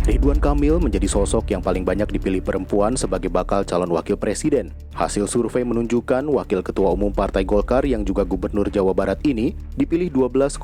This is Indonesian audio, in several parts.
Ridwan Kamil menjadi sosok yang paling banyak dipilih perempuan sebagai bakal calon wakil presiden. Hasil survei menunjukkan Wakil Ketua Umum Partai Golkar yang juga Gubernur Jawa Barat ini dipilih 12,2%,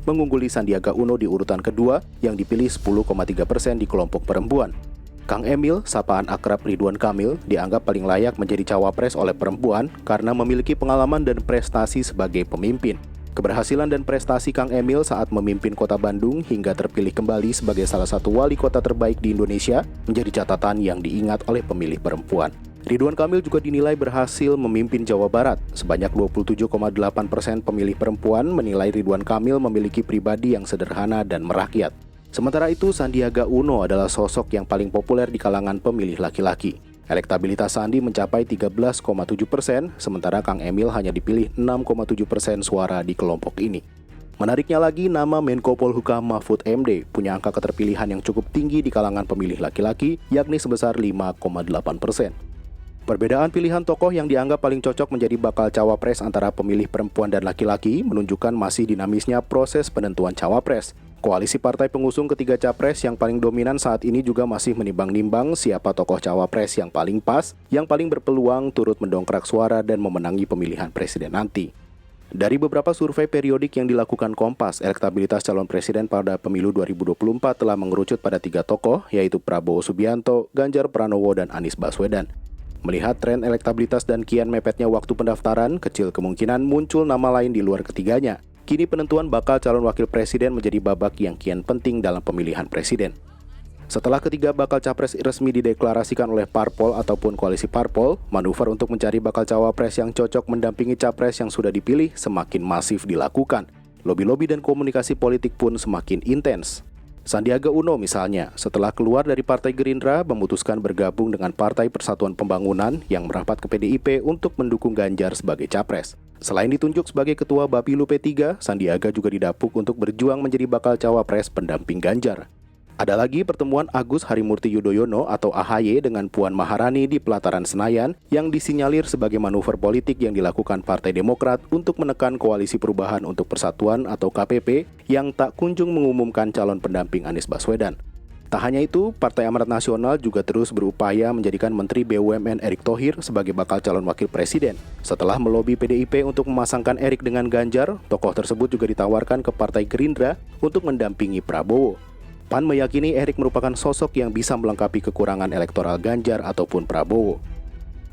mengungguli Sandiaga Uno di urutan kedua yang dipilih 10,3% di kelompok perempuan. Kang Emil, sapaan akrab Ridwan Kamil, dianggap paling layak menjadi cawapres oleh perempuan karena memiliki pengalaman dan prestasi sebagai pemimpin. Keberhasilan dan prestasi Kang Emil saat memimpin Kota Bandung hingga terpilih kembali sebagai salah satu wali kota terbaik di Indonesia menjadi catatan yang diingat oleh pemilih perempuan. Ridwan Kamil juga dinilai berhasil memimpin Jawa Barat. Sebanyak 27,8% pemilih perempuan menilai Ridwan Kamil memiliki pribadi yang sederhana dan merakyat. Sementara itu, Sandiaga Uno adalah sosok yang paling populer di kalangan pemilih laki-laki. Elektabilitas Sandi mencapai 13,7%, sementara Kang Emil hanya dipilih 6,7% suara di kelompok ini. Menariknya lagi, nama Menko Polhukam Mahfud MD punya angka keterpilihan yang cukup tinggi di kalangan pemilih laki-laki, yakni sebesar 5,8%. Perbedaan pilihan tokoh yang dianggap paling cocok menjadi bakal cawapres antara pemilih perempuan dan laki-laki menunjukkan masih dinamisnya proses penentuan cawapres. Koalisi partai pengusung ketiga capres yang paling dominan saat ini juga masih menimbang-nimbang siapa tokoh cawapres yang paling pas, yang paling berpeluang turut mendongkrak suara dan memenangi pemilihan presiden nanti. Dari beberapa survei periodik yang dilakukan Kompas, elektabilitas calon presiden pada pemilu 2024 telah mengerucut pada tiga tokoh, yaitu Prabowo Subianto, Ganjar Pranowo, dan Anies Baswedan. Melihat tren elektabilitas dan kian mepetnya waktu pendaftaran, kecil kemungkinan muncul nama lain di luar ketiganya. Kini penentuan bakal calon wakil presiden menjadi babak yang kian penting dalam pemilihan presiden. Setelah ketiga bakal capres resmi dideklarasikan oleh parpol ataupun koalisi parpol, manuver untuk mencari bakal cawapres yang cocok mendampingi capres yang sudah dipilih semakin masif dilakukan. Lobi-lobi dan komunikasi politik pun semakin intens. Sandiaga Uno misalnya, setelah keluar dari Partai Gerindra, memutuskan bergabung dengan Partai Persatuan Pembangunan yang merapat ke PDIP untuk mendukung Ganjar sebagai capres. Selain ditunjuk sebagai Ketua Bapilu P3, Sandiaga juga didapuk untuk berjuang menjadi bakal cawapres pendamping Ganjar. Ada lagi pertemuan Agus Harimurti Yudhoyono atau AHY dengan Puan Maharani di pelataran Senayan yang disinyalir sebagai manuver politik yang dilakukan Partai Demokrat untuk menekan Koalisi Perubahan untuk Persatuan atau KPP yang tak kunjung mengumumkan calon pendamping Anies Baswedan. Tak hanya itu, Partai Amanat Nasional juga terus berupaya menjadikan Menteri BUMN Erick Thohir sebagai bakal calon wakil presiden. Setelah melobi PDIP untuk memasangkan Erick dengan Ganjar, tokoh tersebut juga ditawarkan ke Partai Gerindra untuk mendampingi Prabowo. PAN meyakini Erick merupakan sosok yang bisa melengkapi kekurangan elektoral Ganjar ataupun Prabowo.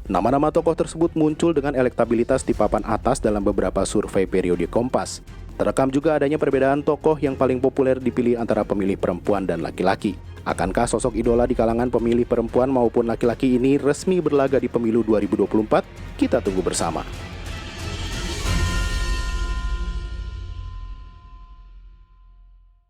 Nama-nama tokoh tersebut muncul dengan elektabilitas di papan atas dalam beberapa survei periode Kompas. Terekam juga adanya perbedaan tokoh yang paling populer dipilih antara pemilih perempuan dan laki-laki. Akankah sosok idola di kalangan pemilih perempuan maupun laki-laki ini resmi berlaga di pemilu 2024? Kita tunggu bersama.